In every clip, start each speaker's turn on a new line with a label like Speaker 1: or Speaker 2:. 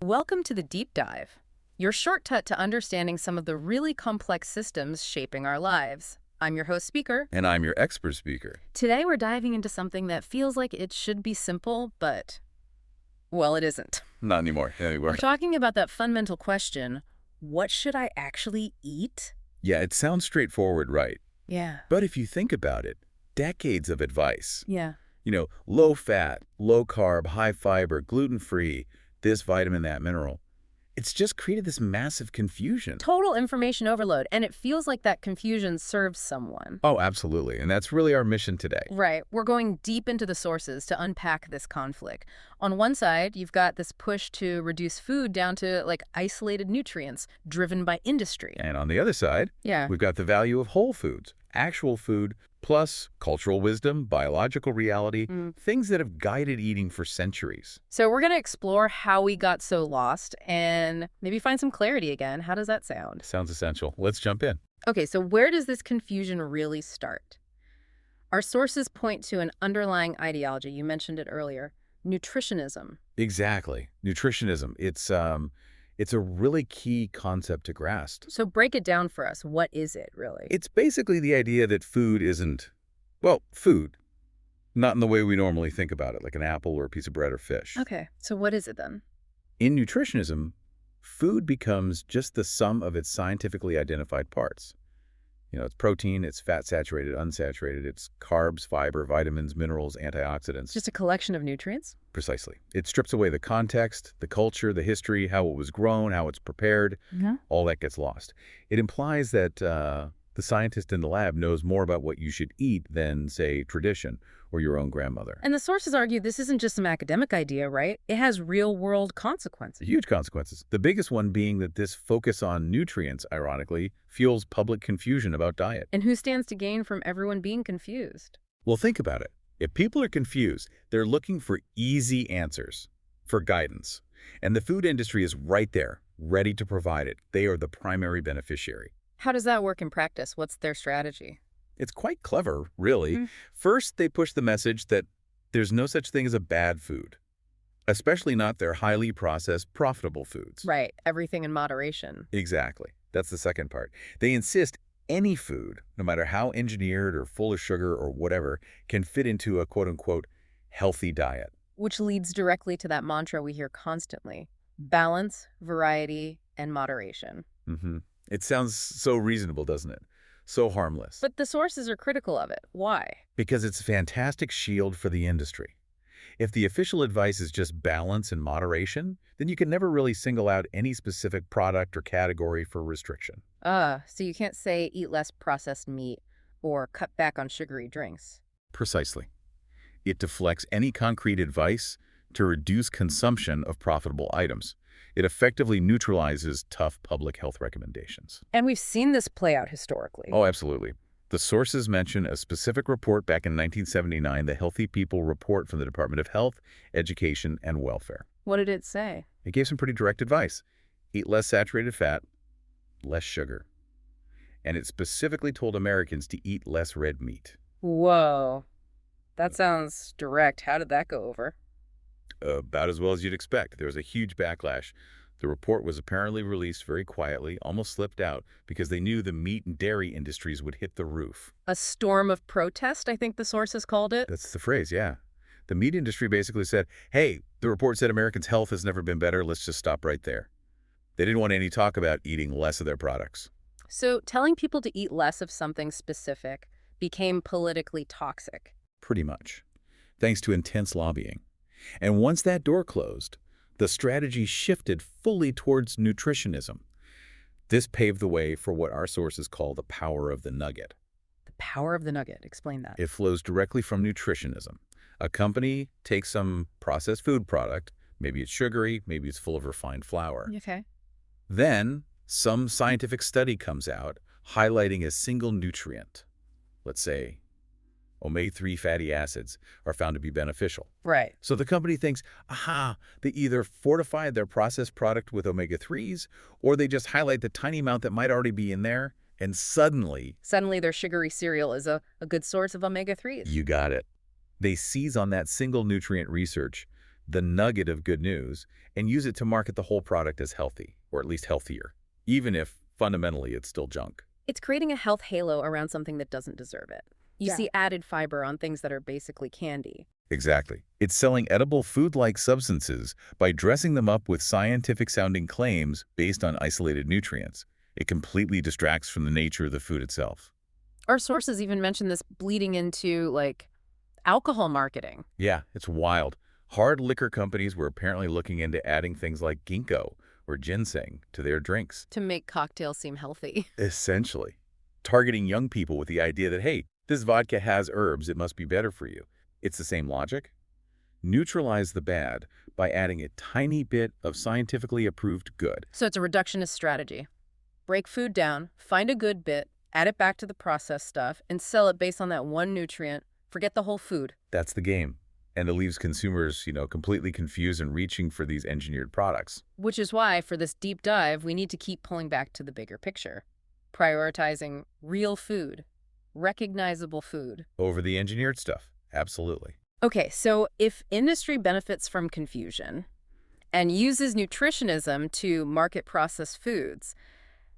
Speaker 1: Welcome to the Deep Dive, your shortcut to understanding some of the really complex systems shaping our lives. I'm your host speaker.
Speaker 2: And I'm your expert speaker.
Speaker 1: Today we're diving into something that feels like it should be simple, but, well, it isn't.
Speaker 2: Not anymore.
Speaker 1: We're talking about that fundamental question, what should I actually eat?
Speaker 2: Yeah, it sounds straightforward, right?
Speaker 1: Yeah.
Speaker 2: But if you think about it, decades of advice.
Speaker 1: Yeah.
Speaker 2: Low fat, low carb, high fiber, gluten-free, this vitamin, that mineral. It's just created this massive confusion.
Speaker 1: Total information overload, and it feels like that confusion serves someone.
Speaker 2: Oh, absolutely. And that's really our mission today.
Speaker 1: Right. We're going deep into the sources to unpack this conflict. On one side, you've got this push to reduce food down to, isolated nutrients driven by industry.
Speaker 2: And on the other side, we've got the value of whole foods, actual food, plus cultural wisdom, biological reality, things that have guided eating for centuries.
Speaker 1: So we're going to explore how we got so lost and maybe find some clarity again. How does that sound?
Speaker 2: Sounds essential. Let's jump in.
Speaker 1: Okay, so where does this confusion really start? Our sources point to an underlying ideology. You mentioned it earlier, nutritionism.
Speaker 2: Exactly. Nutritionism. It's a really key concept to grasp.
Speaker 1: So break it down for us. What is it, really?
Speaker 2: It's basically the idea that food isn't, well, food. Not in the way we normally think about it, like an apple or a piece of bread or fish.
Speaker 1: Okay, so what is it then?
Speaker 2: In nutritionism, food becomes just the sum of its scientifically identified parts. It's protein, it's fat-saturated, unsaturated, it's carbs, fiber, vitamins, minerals, antioxidants.
Speaker 1: Just a collection of nutrients?
Speaker 2: Precisely. It strips away the context, the culture, the history, how it was grown, how it's prepared. All that gets lost. It implies that the scientist in the lab knows more about what you should eat than, say, tradition or your own grandmother.
Speaker 1: And the sources argue this isn't just some academic idea, right? It has real-world consequences.
Speaker 2: Huge consequences. The biggest one being that this focus on nutrients, ironically, fuels public confusion about diet.
Speaker 1: And who stands to gain from everyone being confused?
Speaker 2: Well, think about it. If people are confused, they're looking for easy answers, for guidance. And the food industry is right there, ready to provide it. They are the primary beneficiary.
Speaker 1: How does that work in practice? What's their strategy?
Speaker 2: It's quite clever, really. First, they push the message that there's no such thing as a bad food, especially not their highly processed, profitable foods.
Speaker 1: Right. Everything in moderation.
Speaker 2: Exactly. That's the second part. They insist any food, no matter how engineered or full of sugar or whatever, can fit into a quote-unquote healthy diet.
Speaker 1: Which leads directly to that mantra we hear constantly. Balance, variety, and moderation.
Speaker 2: It sounds so reasonable, doesn't it? So harmless.
Speaker 1: But the sources are critical of it. Why?
Speaker 2: Because it's a fantastic shield for the industry. If the official advice is just balance and moderation, then you can never really single out any specific product or category for restriction.
Speaker 1: So you can't say eat less processed meat or cut back on sugary drinks.
Speaker 2: Precisely. It deflects any concrete advice to reduce consumption of profitable items. It effectively neutralizes tough public health recommendations.
Speaker 1: And we've seen this play out historically.
Speaker 2: Oh, absolutely. The sources mention a specific report back in 1979, the Healthy People Report from the Department of Health, Education, and Welfare.
Speaker 1: What did it say?
Speaker 2: It gave some pretty direct advice. Eat less saturated fat, less sugar. And it specifically told Americans to eat less red meat.
Speaker 1: Whoa. That sounds direct. How did that go over?
Speaker 2: About as well as you'd expect. There was a huge backlash. The report was apparently released very quietly, almost slipped out, because they knew the meat and dairy industries would hit the roof.
Speaker 1: A storm of protest, I think the sources called it.
Speaker 2: That's the phrase, yeah. The meat industry basically said, hey, the report said Americans' health has never been better. Let's just stop right there. They didn't want any talk about eating less of their products.
Speaker 1: So telling people to eat less of something specific became politically toxic.
Speaker 2: Pretty much. Thanks to intense lobbying. And once that door closed, the strategy shifted fully towards nutritionism. This paved the way for what our sources call the power of the nugget.
Speaker 1: The power of the nugget. Explain that.
Speaker 2: It flows directly from nutritionism. A company takes some processed food product, maybe it's sugary, maybe it's full of refined flour.
Speaker 1: Okay.
Speaker 2: Then some scientific study comes out highlighting a single nutrient. Let's say omega-3 fatty acids are found to be beneficial.
Speaker 1: Right.
Speaker 2: So the company thinks, aha, they either fortified their processed product with omega-3s or they just highlight the tiny amount that might already be in there, and suddenly
Speaker 1: their sugary cereal is a good source of omega-3s.
Speaker 2: You got it. They seize on that single nutrient research the nugget of good news, and use it to market the whole product as healthy, or at least healthier, even if fundamentally it's still junk.
Speaker 1: It's creating a health halo around something that doesn't deserve it. You
Speaker 3: Yeah.
Speaker 1: see added fiber on things that are basically candy.
Speaker 2: Exactly. It's selling edible food-like substances by dressing them up with scientific-sounding claims based on isolated nutrients. It completely distracts from the nature of the food itself.
Speaker 1: Our sources even mention this bleeding into, like, alcohol marketing.
Speaker 2: Yeah, it's wild. Hard liquor companies were apparently looking into adding things like ginkgo or ginseng to their drinks.
Speaker 1: To make cocktails seem healthy.
Speaker 2: Essentially, targeting young people with the idea that, hey, this vodka has herbs, it must be better for you. It's the same logic. Neutralize the bad by adding a tiny bit of scientifically approved good.
Speaker 1: So it's a reductionist strategy. Break food down, find a good bit, add it back to the processed stuff, and sell it based on that one nutrient. Forget the whole food.
Speaker 2: That's the game. And it leaves consumers, completely confused and reaching for these engineered products.
Speaker 1: Which is why, for this deep dive, we need to keep pulling back to the bigger picture. Prioritizing real food, recognizable food.
Speaker 2: Over the engineered stuff. Absolutely.
Speaker 1: Okay, so if industry benefits from confusion and uses nutritionism to market processed foods,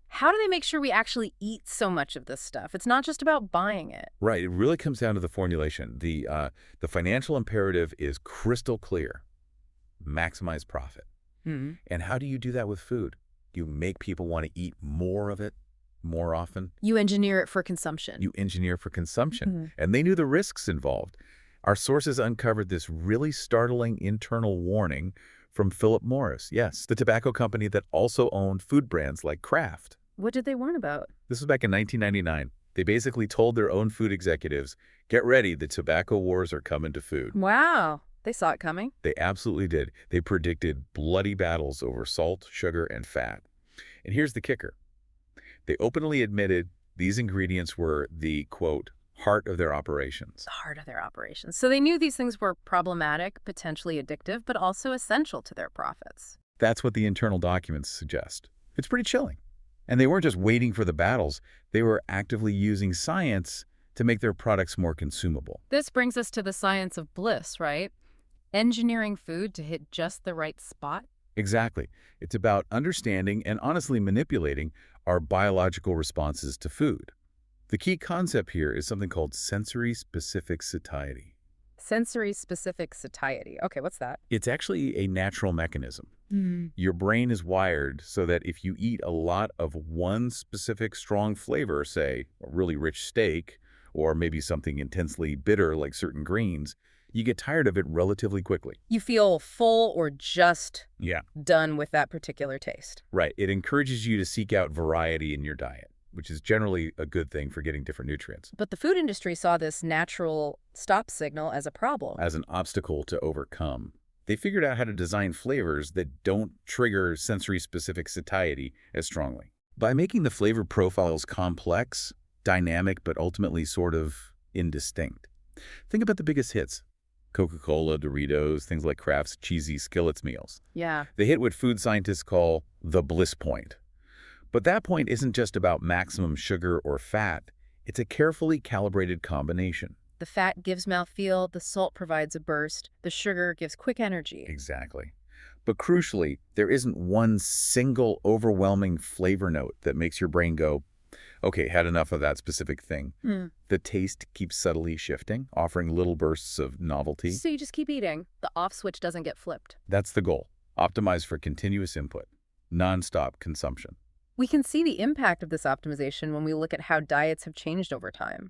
Speaker 1: how do they make sure we actually eat so much of this stuff? It's not just about buying it.
Speaker 2: Right. It really comes down to the formulation. The financial imperative is crystal clear. Maximize profit. And how do you do that with food? You make people want to eat more of it more often.
Speaker 1: You engineer it for consumption.
Speaker 2: You engineer for consumption. And they knew the risks involved. Our sources uncovered this really startling internal warning from Philip Morris. Yes, the tobacco company that also owned food brands like Kraft.
Speaker 1: What did they warn about?
Speaker 2: This was back in 1999. They basically told their own food executives, get ready, the tobacco wars are coming to food.
Speaker 1: Wow, they saw it coming.
Speaker 2: They absolutely did. They predicted bloody battles over salt, sugar, and fat. And here's the kicker. They openly admitted these ingredients were the, quote, heart of their operations.
Speaker 1: The heart of their operations. So they knew these things were problematic, potentially addictive, but also essential to their profits.
Speaker 2: That's what the internal documents suggest. It's pretty chilling. And they weren't just waiting for the battles. They were actively using science to make their products more consumable.
Speaker 1: This brings us to the science of bliss, right? Engineering food to hit just the right spot.
Speaker 2: Exactly. It's about understanding and honestly manipulating our biological responses to food. The key concept here is something called sensory-specific satiety.
Speaker 1: Sensory-specific satiety. Okay, what's that?
Speaker 2: It's actually a natural mechanism. Your brain is wired so that if you eat a lot of one specific strong flavor, say a really rich steak, or maybe something intensely bitter like certain greens, you get tired of it relatively quickly.
Speaker 1: You feel full or just
Speaker 2: Yeah.
Speaker 1: done with that particular taste.
Speaker 2: Right. It encourages you to seek out variety in your diet, which is generally a good thing for getting different nutrients.
Speaker 1: But the food industry saw this natural stop signal as a problem.
Speaker 2: As an obstacle to overcome. They figured out how to design flavors that don't trigger sensory-specific satiety as strongly. By making the flavor profiles complex, dynamic, but ultimately sort of indistinct. Think about the biggest hits. Coca-Cola, Doritos, things like Kraft's cheesy skillets meals.
Speaker 1: Yeah.
Speaker 2: They hit what food scientists call the bliss point. But that point isn't just about maximum sugar or fat. It's a carefully calibrated combination.
Speaker 1: The fat gives mouthfeel, the salt provides a burst, the sugar gives quick energy.
Speaker 2: Exactly. But crucially, there isn't one single overwhelming flavor note that makes your brain go, okay, had enough of that specific thing. The taste keeps subtly shifting, offering little bursts of novelty.
Speaker 1: So you just keep eating. The off switch doesn't get flipped.
Speaker 2: That's the goal. Optimize for continuous input, non-stop consumption.
Speaker 1: We can see the impact of this optimization when we look at how diets have changed over time.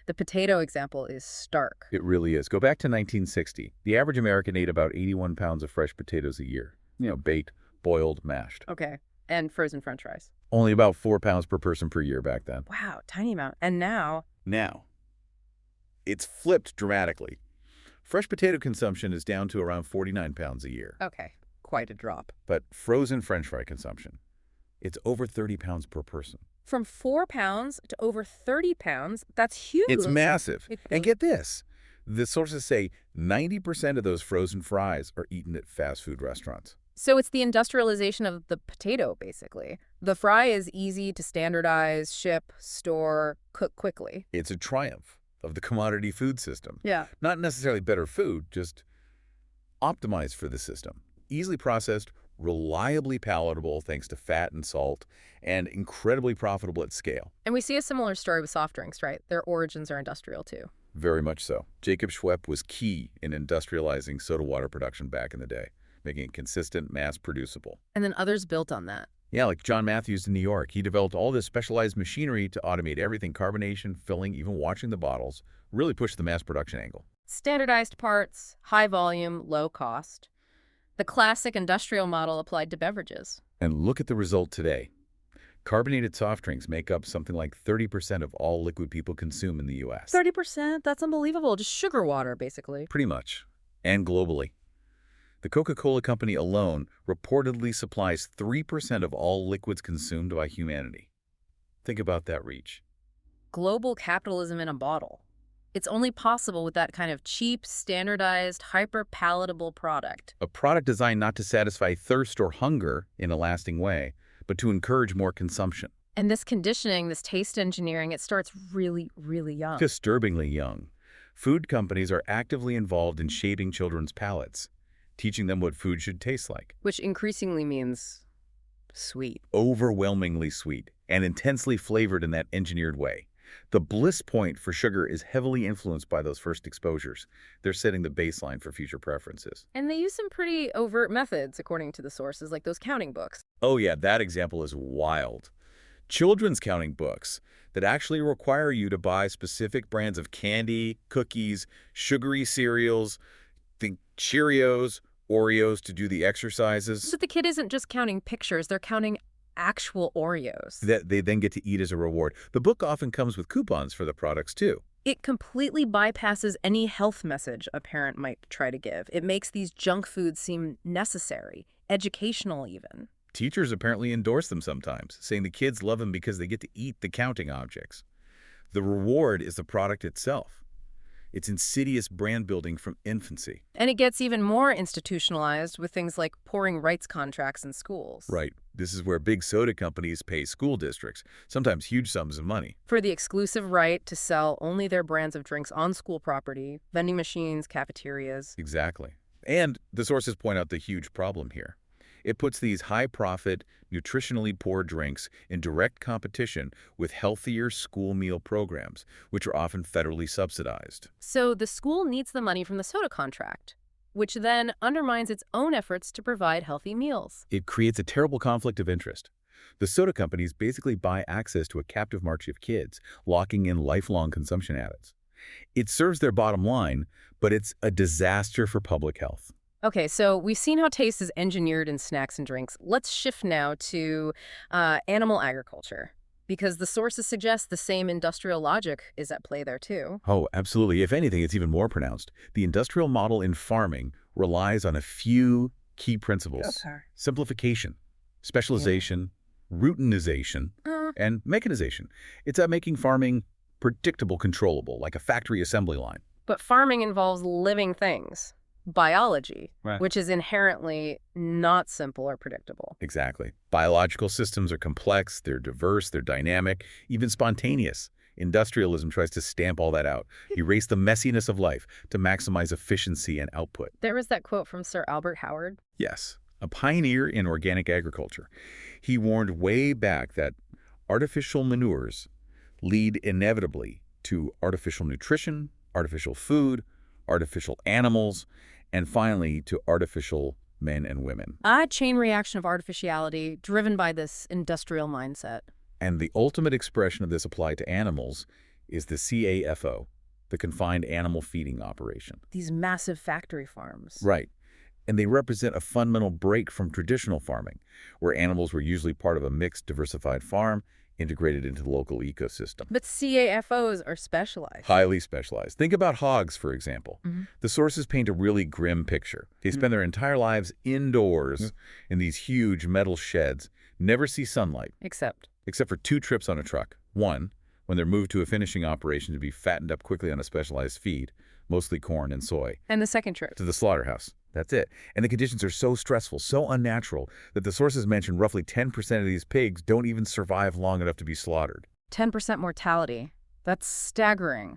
Speaker 1: The potato example is stark.
Speaker 2: It really is. Go back to 1960. The average American ate about 81 pounds of fresh potatoes a year. Baked, boiled, mashed.
Speaker 1: Okay. And frozen french fries.
Speaker 2: Only about 4 pounds per person per year back then.
Speaker 1: Wow, tiny amount. And now?
Speaker 2: Now, it's flipped dramatically. Fresh potato consumption is down to around 49 pounds a year.
Speaker 1: Okay, quite a drop.
Speaker 2: But frozen french fry consumption, it's over 30 pounds per person.
Speaker 1: From 4 pounds to over 30 pounds, that's huge.
Speaker 2: It's massive. And get this. The sources say 90% of those frozen fries are eaten at fast food restaurants.
Speaker 1: So it's the industrialization of the potato, basically. The fry is easy to standardize, ship, store, cook quickly.
Speaker 2: It's a triumph of the commodity food system.
Speaker 1: Yeah.
Speaker 2: Not necessarily better food, just optimized for the system. Easily processed, reliably palatable thanks to fat and salt, and incredibly profitable at scale.
Speaker 1: And we see a similar story with soft drinks, right? Their origins are industrial, too.
Speaker 2: Very much so. Jacob Schweppes was key in industrializing soda water production back in the day, making it consistent, mass-producible.
Speaker 1: And then others built on that.
Speaker 2: Yeah, like John Matthews in New York. He developed all this specialized machinery to automate everything, carbonation, filling, even washing the bottles, really pushed the mass production angle.
Speaker 1: Standardized parts, high volume, low cost. The classic industrial model applied to beverages.
Speaker 2: And look at the result today. Carbonated soft drinks make up something like 30% of all liquid people consume in the U.S.
Speaker 1: 30%? That's unbelievable. Just sugar water, basically.
Speaker 2: Pretty much. And globally. The Coca-Cola Company alone reportedly supplies 3% of all liquids consumed by humanity. Think about that reach.
Speaker 1: Global capitalism in a bottle. It's only possible with that kind of cheap, standardized, hyper-palatable product.
Speaker 2: A product designed not to satisfy thirst or hunger in a lasting way, but to encourage more consumption.
Speaker 1: And this conditioning, this taste engineering, it starts really, really young.
Speaker 2: Disturbingly young. Food companies are actively involved in shaping children's palates, teaching them what food should taste like.
Speaker 1: Which increasingly means sweet.
Speaker 2: Overwhelmingly sweet, and intensely flavored in that engineered way. The bliss point for sugar is heavily influenced by those first exposures. They're setting the baseline for future preferences.
Speaker 1: And they use some pretty overt methods, according to the sources, like those counting books.
Speaker 2: Oh yeah, that example is wild. Children's counting books that actually require you to buy specific brands of candy, cookies, sugary cereals, think Cheerios, Oreos to do the exercises.
Speaker 1: So the kid isn't just counting pictures, they're counting actual Oreos.
Speaker 2: That they then get to eat as a reward. The book often comes with coupons for the products too.
Speaker 1: It completely bypasses any health message a parent might try to give. It makes these junk foods seem necessary, educational even.
Speaker 2: Teachers apparently endorse them sometimes, saying the kids love them because they get to eat the counting objects. The reward is the product itself. It's insidious brand building from infancy.
Speaker 1: And it gets even more institutionalized with things like pouring rights contracts in schools.
Speaker 2: Right. This is where big soda companies pay school districts, sometimes huge sums of money.
Speaker 1: For the exclusive right to sell only their brands of drinks on school property, vending machines, cafeterias.
Speaker 2: Exactly. And the sources point out the huge problem here. It puts these high-profit, nutritionally poor drinks in direct competition with healthier school meal programs, which are often federally subsidized.
Speaker 1: So the school needs the money from the soda contract, which then undermines its own efforts to provide healthy meals.
Speaker 2: It creates a terrible conflict of interest. The soda companies basically buy access to a captive market of kids, locking in lifelong consumption habits. It serves their bottom line, but it's a disaster for public health.
Speaker 1: Okay, so we've seen how taste is engineered in snacks and drinks. Let's shift now to animal agriculture, because the sources suggest the same industrial logic is at play there too.
Speaker 2: Oh, absolutely. If anything, it's even more pronounced. The industrial model in farming relies on a few key principles.
Speaker 1: Okay.
Speaker 2: Simplification, specialization, routinization, and mechanization. It's at making farming predictable, controllable, like a factory assembly line.
Speaker 1: But farming involves living things. Biology,
Speaker 2: Right.
Speaker 1: which is inherently not simple or predictable.
Speaker 2: Exactly. Biological systems are complex, they're diverse, they're dynamic, even spontaneous. Industrialism tries to stamp all that out, erase the messiness of life to maximize efficiency and output.
Speaker 1: There was that quote from Sir Albert Howard.
Speaker 2: Yes, a pioneer in organic agriculture. He warned way back that artificial manures lead inevitably to artificial nutrition, artificial food, artificial animals, and finally to artificial men and women.
Speaker 1: A chain reaction of artificiality driven by this industrial mindset.
Speaker 2: And the ultimate expression of this applied to animals is the CAFO, the confined animal feeding operation.
Speaker 1: These massive factory farms.
Speaker 2: Right. And they represent a fundamental break from traditional farming, where animals were usually part of a mixed, diversified farm integrated into the local ecosystem.
Speaker 1: But CAFOs are specialized.
Speaker 2: Highly specialized. Think about hogs, for example. The sources paint a really grim picture. They spend their entire lives indoors in these huge metal sheds, never see sunlight.
Speaker 1: Except
Speaker 2: for 2 trips on a truck. One, when they're moved to a finishing operation to be fattened up quickly on a specialized feed, mostly corn and soy.
Speaker 1: And the second trip.
Speaker 2: To the slaughterhouse. That's it. And the conditions are so stressful, so unnatural, that the sources mention roughly 10% of these pigs don't even survive long enough to be slaughtered.
Speaker 1: 10% mortality. That's staggering.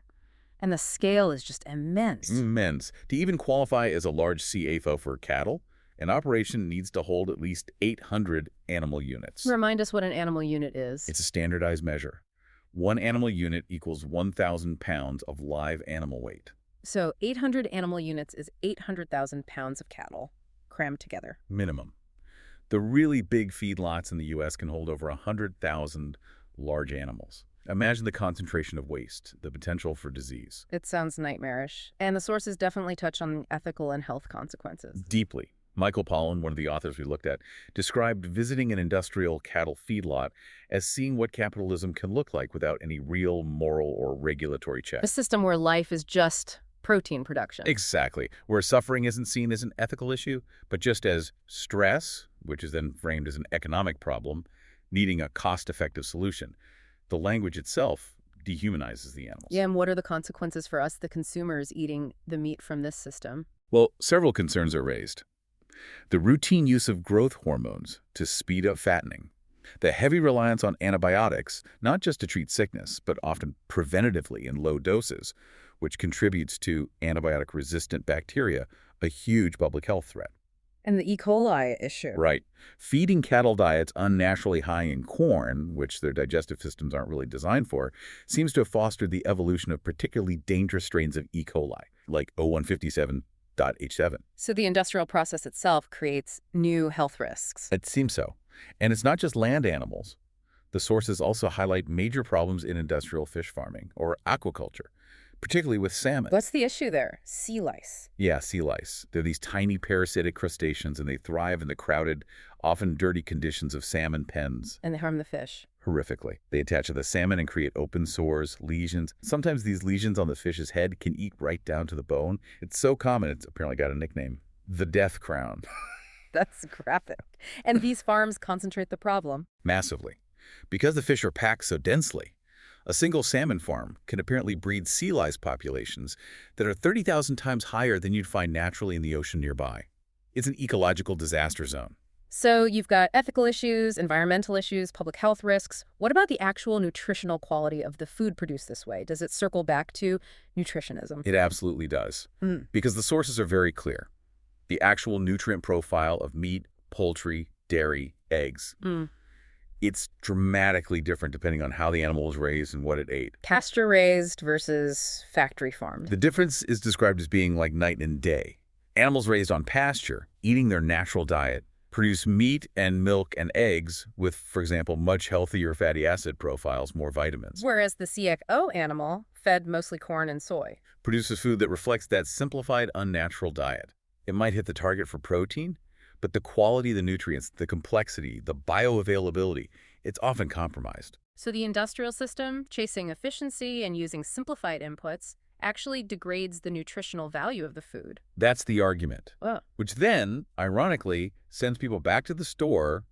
Speaker 1: And the scale is just immense.
Speaker 2: Immense. To even qualify as a large CAFO for cattle, an operation needs to hold at least 800 animal units.
Speaker 1: Remind us what an animal unit is.
Speaker 2: It's a standardized measure. One animal unit equals 1,000 pounds of live animal weight.
Speaker 1: So 800 animal units is 800,000 pounds of cattle crammed together.
Speaker 2: Minimum. The really big feedlots in the U.S. can hold over 100,000 large animals. Imagine the concentration of waste, the potential for disease.
Speaker 1: It sounds nightmarish. And the sources definitely touch on ethical and health consequences.
Speaker 2: Deeply. Michael Pollan, one of the authors we looked at, described visiting an industrial cattle feedlot as seeing what capitalism can look like without any real moral or regulatory check.
Speaker 1: A system where life is just protein production.
Speaker 2: Exactly. Where suffering isn't seen as an ethical issue, but just as stress, which is then framed as an economic problem, needing a cost-effective solution. The language itself dehumanizes the animals.
Speaker 1: Yeah, and what are the consequences for us, the consumers, eating the meat from this system?
Speaker 2: Well, several concerns are raised. The routine use of growth hormones to speed up fattening. The heavy reliance on antibiotics, not just to treat sickness, but often preventatively in low doses, which contributes to antibiotic-resistant bacteria, a huge public health threat.
Speaker 1: And the E. coli issue.
Speaker 2: Right. Feeding cattle diets unnaturally high in corn, which their digestive systems aren't really designed for, seems to have fostered the evolution of particularly dangerous strains of E. coli, like O157.H7.
Speaker 1: So the industrial process itself creates new health risks.
Speaker 2: It seems so. And it's not just land animals. The sources also highlight major problems in industrial fish farming, or aquaculture, particularly with salmon.
Speaker 1: What's the issue there? Sea lice.
Speaker 2: Yeah, sea lice. They're these tiny parasitic crustaceans, and they thrive in the crowded, often dirty conditions of salmon pens.
Speaker 1: And they harm the fish.
Speaker 2: Horrifically. They attach to the salmon and create open sores, lesions. Sometimes these lesions on the fish's head can eat right down to the bone. It's so common, it's apparently got a nickname. The death crown.
Speaker 1: That's graphic. And these farms concentrate the problem.
Speaker 2: Massively. Because the fish are packed so densely, a single salmon farm can apparently breed sea lice populations that are 30,000 times higher than you'd find naturally in the ocean nearby. It's an ecological disaster zone.
Speaker 1: So you've got ethical issues, environmental issues, public health risks. What about the actual nutritional quality of the food produced this way? Does it circle back to nutritionism?
Speaker 2: It absolutely does. Because the sources are very clear. The actual nutrient profile of meat, poultry, dairy, eggs. It's dramatically different depending on how the animal was raised and what it ate.
Speaker 1: Pasture-raised versus factory-farmed.
Speaker 2: The difference is described as being like night and day. Animals raised on pasture, eating their natural diet, produce meat and milk and eggs with, for example, much healthier fatty acid profiles, more vitamins.
Speaker 1: Whereas the CXO animal, fed mostly corn and soy,
Speaker 2: produces food that reflects that simplified, unnatural diet. It might hit the target for protein, but the quality of the nutrients, the complexity, the bioavailability, it's often compromised.
Speaker 1: So the industrial system, chasing efficiency and using simplified inputs, actually degrades the nutritional value of the food.
Speaker 2: That's the argument,
Speaker 1: Oh.
Speaker 2: which then, ironically, sends people back to the store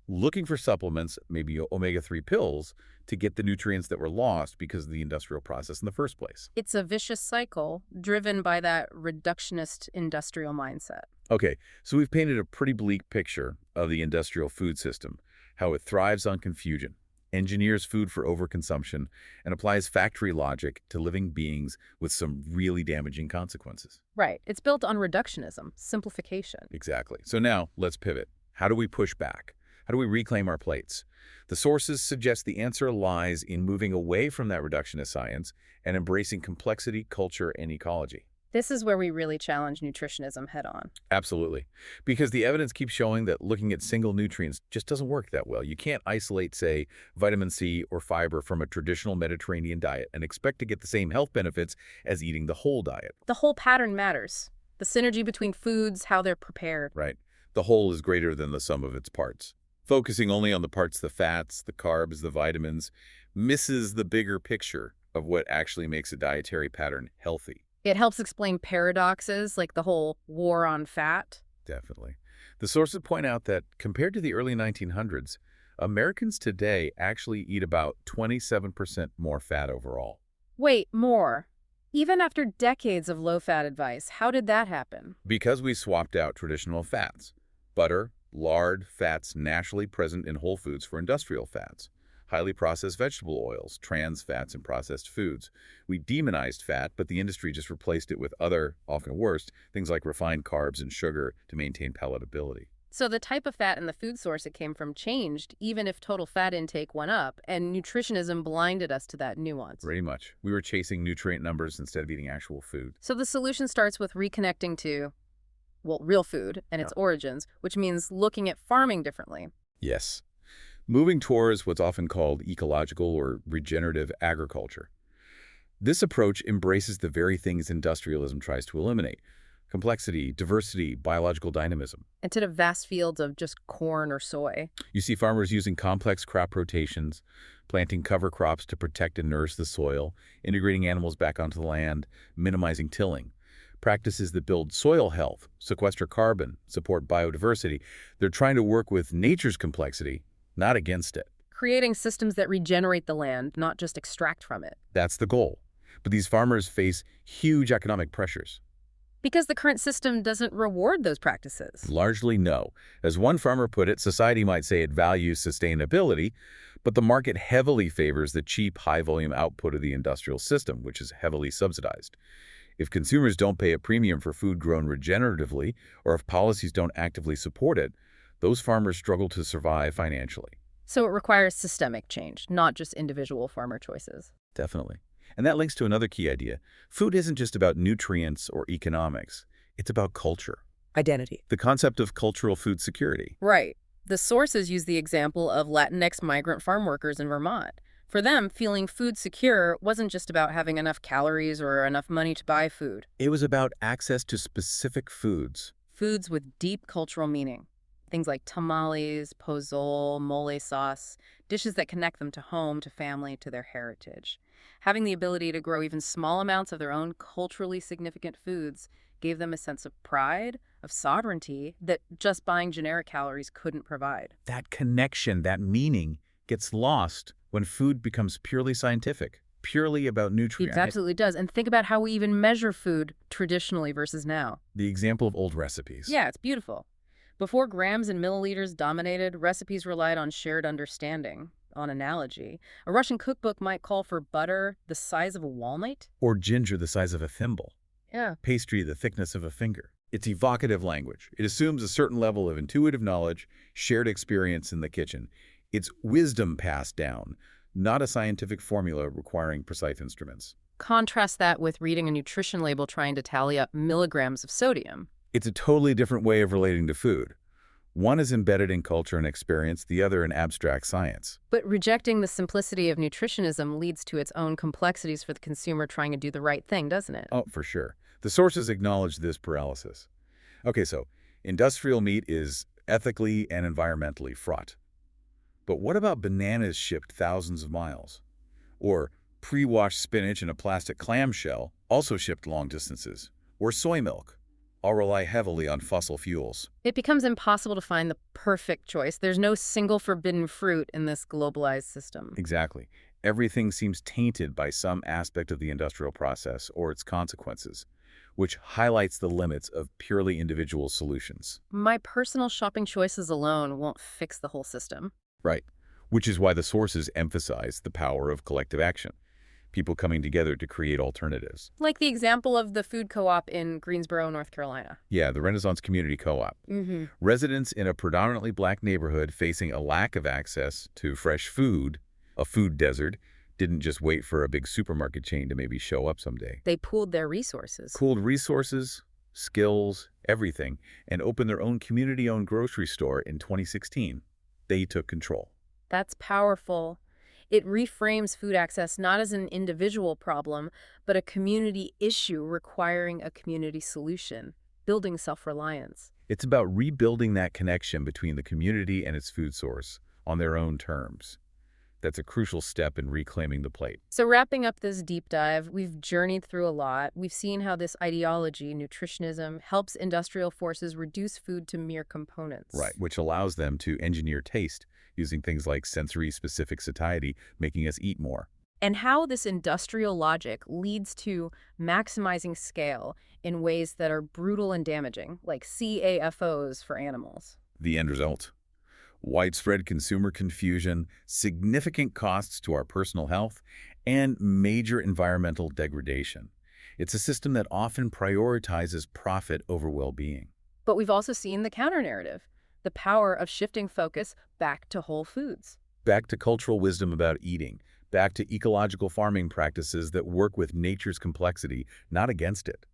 Speaker 2: looking for supplements, maybe omega-3 pills, to get the nutrients that were lost because of the industrial process in the first place.
Speaker 1: It's a vicious cycle driven by that reductionist industrial mindset.
Speaker 2: Okay, so we've painted a pretty bleak picture of the industrial food system, how it thrives on confusion, engineers food for overconsumption, and applies factory logic to living beings with some really damaging consequences.
Speaker 1: Right. It's built on reductionism, simplification.
Speaker 2: Exactly. So now, let's pivot. How do we push back? How do we reclaim our plates? The sources suggest the answer lies in moving away from that reductionist science and embracing complexity, culture, and ecology.
Speaker 1: This is where we really challenge nutritionism head-on.
Speaker 2: Absolutely. Because the evidence keeps showing that looking at single nutrients just doesn't work that well. You can't isolate, say, vitamin C or fiber from a traditional Mediterranean diet and expect to get the same health benefits as eating the whole diet.
Speaker 1: The whole pattern matters. The synergy between foods, how they're prepared.
Speaker 2: Right. The whole is greater than the sum of its parts. Focusing only on the parts, the fats, the carbs, the vitamins, misses the bigger picture of what actually makes a dietary pattern healthy.
Speaker 1: It helps explain paradoxes like the whole war on fat.
Speaker 2: Definitely. The sources point out that compared to the early 1900s, Americans today actually eat about 27% more fat overall.
Speaker 1: Wait, more? Even after decades of low-fat advice, how did that happen?
Speaker 2: Because we swapped out traditional fats. Butter, lard, fats naturally present in whole foods for industrial fats. highly processed vegetable oils, trans fats, and processed foods. We demonized fat, but the industry just replaced it with other, often worse, things like refined carbs and sugar to maintain palatability.
Speaker 1: So the type of fat and the food source it came from changed, even if total fat intake went up, and nutritionism blinded us to that nuance.
Speaker 2: Pretty much. We were chasing nutrient numbers instead of eating actual food.
Speaker 1: So the solution starts with reconnecting to, well, real food and its origins, which means looking at farming differently.
Speaker 2: Yes. Moving towards what's often called ecological or regenerative agriculture. This approach embraces the very things industrialism tries to eliminate: complexity, diversity, biological dynamism.
Speaker 1: Instead of vast fields of just corn or soy.
Speaker 2: You see farmers using complex crop rotations, planting cover crops to protect and nourish the soil, integrating animals back onto the land, minimizing tilling. Practices that build soil health, sequester carbon, support biodiversity. They're trying to work with nature's complexity, not against it.
Speaker 1: Creating systems that regenerate the land, not just extract from it.
Speaker 2: That's the goal. But these farmers face huge economic pressures.
Speaker 1: Because the current system doesn't reward those practices.
Speaker 2: Largely no. As one farmer put it, society might say it values sustainability, but the market heavily favors the cheap, high-volume output of the industrial system, which is heavily subsidized. If consumers don't pay a premium for food grown regeneratively, or if policies don't actively support it, those farmers struggle to survive financially.
Speaker 1: So it requires systemic change, not just individual farmer choices.
Speaker 2: Definitely. And that links to another key idea. Food isn't just about nutrients or economics. It's about culture.
Speaker 1: Identity.
Speaker 2: The concept of cultural food security.
Speaker 1: Right. The sources use the example of Latinx migrant farm workers in Vermont. For them, feeling food secure wasn't just about having enough calories or enough money to buy food.
Speaker 2: It was about access to specific foods.
Speaker 1: Foods with deep cultural meaning. Things like tamales, pozole, mole sauce, dishes that connect them to home, to family, to their heritage. Having the ability to grow even small amounts of their own culturally significant foods gave them a sense of pride, of sovereignty, that just buying generic calories couldn't provide.
Speaker 2: That connection, that meaning, gets lost when food becomes purely scientific, purely about nutrients.
Speaker 1: It absolutely does. And think about how we even measure food traditionally versus now.
Speaker 2: The example of old recipes.
Speaker 1: Yeah, it's beautiful. Before grams and milliliters dominated, recipes relied on shared understanding, on analogy. A Russian cookbook might call for butter the size of a walnut.
Speaker 2: Or ginger the size of a thimble.
Speaker 1: Yeah.
Speaker 2: Pastry the thickness of a finger. It's evocative language. It assumes a certain level of intuitive knowledge, shared experience in the kitchen. It's wisdom passed down, not a scientific formula requiring precise instruments.
Speaker 1: Contrast that with reading a nutrition label trying to tally up milligrams of sodium.
Speaker 2: It's a totally different way of relating to food. One is embedded in culture and experience, the other in abstract science.
Speaker 1: But rejecting the simplicity of nutritionism leads to its own complexities for the consumer trying to do the right thing, doesn't it?
Speaker 2: Oh, for sure. The sources acknowledge this paralysis. Okay, so industrial meat is ethically and environmentally fraught. But what about bananas shipped thousands of miles? Or pre-washed spinach in a plastic clamshell, also shipped long distances? Or soy milk? All rely heavily on fossil fuels.
Speaker 1: It becomes impossible to find the perfect choice. There's no single forbidden fruit in this globalized system.
Speaker 2: Exactly. Everything seems tainted by some aspect of the industrial process or its consequences, which highlights the limits of purely individual solutions.
Speaker 1: My personal shopping choices alone won't fix the whole system.
Speaker 2: Right. Which is why the sources emphasize the power of collective action. People coming together to create alternatives.
Speaker 1: Like the example of the food co-op in Greensboro, North Carolina.
Speaker 2: Yeah, the Renaissance Community Co-op. Residents in a predominantly black neighborhood facing a lack of access to fresh food, a food desert, didn't just wait for a big supermarket chain to maybe show up someday.
Speaker 1: They pooled their resources.
Speaker 2: Pooled resources, skills, everything, and opened their own community-owned grocery store in 2016. They took control.
Speaker 1: That's powerful. It reframes food access not as an individual problem, but a community issue requiring a community solution, building self-reliance.
Speaker 2: It's about rebuilding that connection between the community and its food source on their own terms. That's a crucial step in reclaiming the plate.
Speaker 1: So wrapping up this deep dive, we've journeyed through a lot. We've seen how this ideology, nutritionism, helps industrial forces reduce food to mere components.
Speaker 2: Right, which allows them to engineer taste using things like sensory-specific satiety, making us eat more.
Speaker 1: And how this industrial logic leads to maximizing scale in ways that are brutal and damaging, like CAFOs for animals.
Speaker 2: The end result? Widespread consumer confusion, significant costs to our personal health, and major environmental degradation. It's a system that often prioritizes profit over well-being.
Speaker 1: But we've also seen the counter-narrative, the power of shifting focus back to whole foods.
Speaker 2: Back to cultural wisdom about eating, back to ecological farming practices that work with nature's complexity, not against it.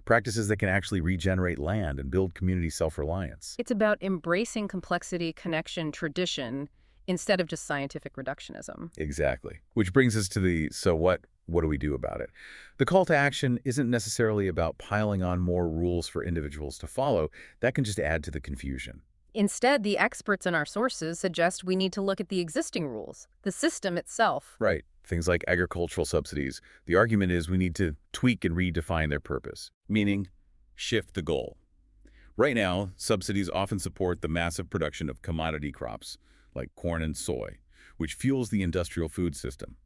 Speaker 2: Practices that can actually regenerate land and build community self-reliance.
Speaker 1: It's about embracing complexity, connection, tradition, instead of just scientific reductionism.
Speaker 2: Exactly. Which brings us to the so what do we do about it? The call to action isn't necessarily about piling on more rules for individuals to follow. That can just add to the confusion.
Speaker 1: Instead, the experts in our sources suggest we need to look at the existing rules, the system itself.
Speaker 2: Right. Things like agricultural subsidies. The argument is we need to tweak and redefine their purpose, meaning shift the goal. Right now, subsidies often support the massive production of commodity crops, like corn and soy, which fuels the industrial food system.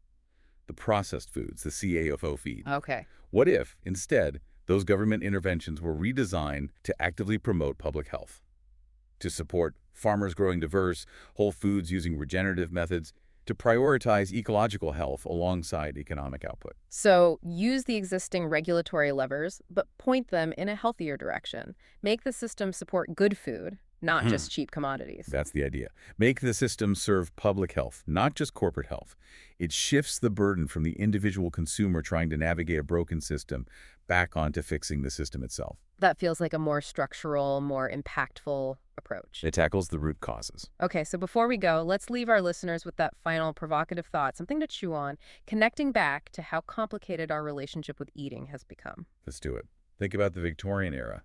Speaker 2: The processed foods, the CAFO feed.
Speaker 1: Okay.
Speaker 2: What if, instead, those government interventions were redesigned to actively promote public health? To support farmers growing diverse, whole foods using regenerative methods, to prioritize ecological health alongside economic output.
Speaker 1: So use the existing regulatory levers, but point them in a healthier direction. Make the system support good food, not just cheap commodities.
Speaker 2: That's the idea. Make the system serve public health, not just corporate health. It shifts the burden from the individual consumer trying to navigate a broken system back onto fixing the system itself.
Speaker 1: That feels like a more structural, more impactful approach.
Speaker 2: It tackles the root causes.
Speaker 1: Okay, so before we go, let's leave our listeners with that final provocative thought, something to chew on, connecting back to how complicated our relationship with eating has become.
Speaker 2: Let's do it. Think about the Victorian era.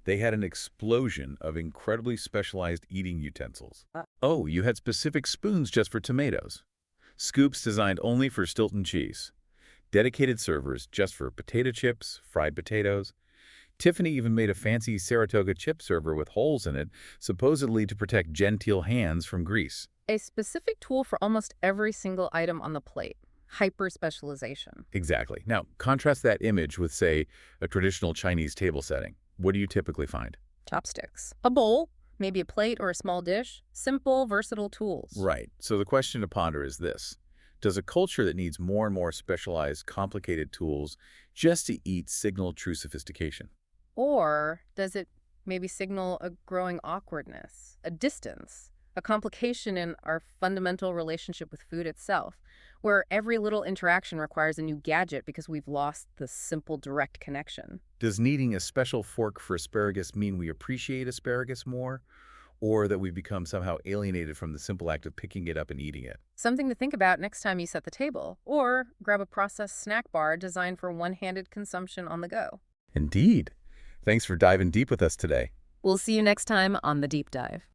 Speaker 2: They had an explosion of incredibly specialized eating utensils. Oh, you had specific spoons just for tomatoes. Scoops designed only for Stilton cheese. Dedicated servers just for potato chips, fried potatoes. Tiffany even made a fancy Saratoga chip server with holes in it, supposedly to protect genteel hands from grease.
Speaker 1: A specific tool for almost every single item on the plate. Hyper-specialization.
Speaker 2: Exactly. Now, contrast that image with, say, a traditional Chinese table setting. What do you typically find?
Speaker 1: Chopsticks. A bowl, maybe a plate or a small dish. Simple, versatile tools.
Speaker 2: Right. So the question to ponder is this. Does a culture that needs more and more specialized, complicated tools just to eat signal true sophistication?
Speaker 1: Or does it maybe signal a growing awkwardness, a distance, a complication in our fundamental relationship with food itself, where every little interaction requires a new gadget because we've lost the simple, direct connection?
Speaker 2: Does needing a special fork for asparagus mean we appreciate asparagus more, or that we've become somehow alienated from the simple act of picking it up and eating it?
Speaker 1: Something to think about next time you set the table, or grab a processed snack bar designed for one-handed consumption on the go.
Speaker 2: Indeed. Thanks for diving deep with us today.
Speaker 1: We'll see you next time on The Deep Dive.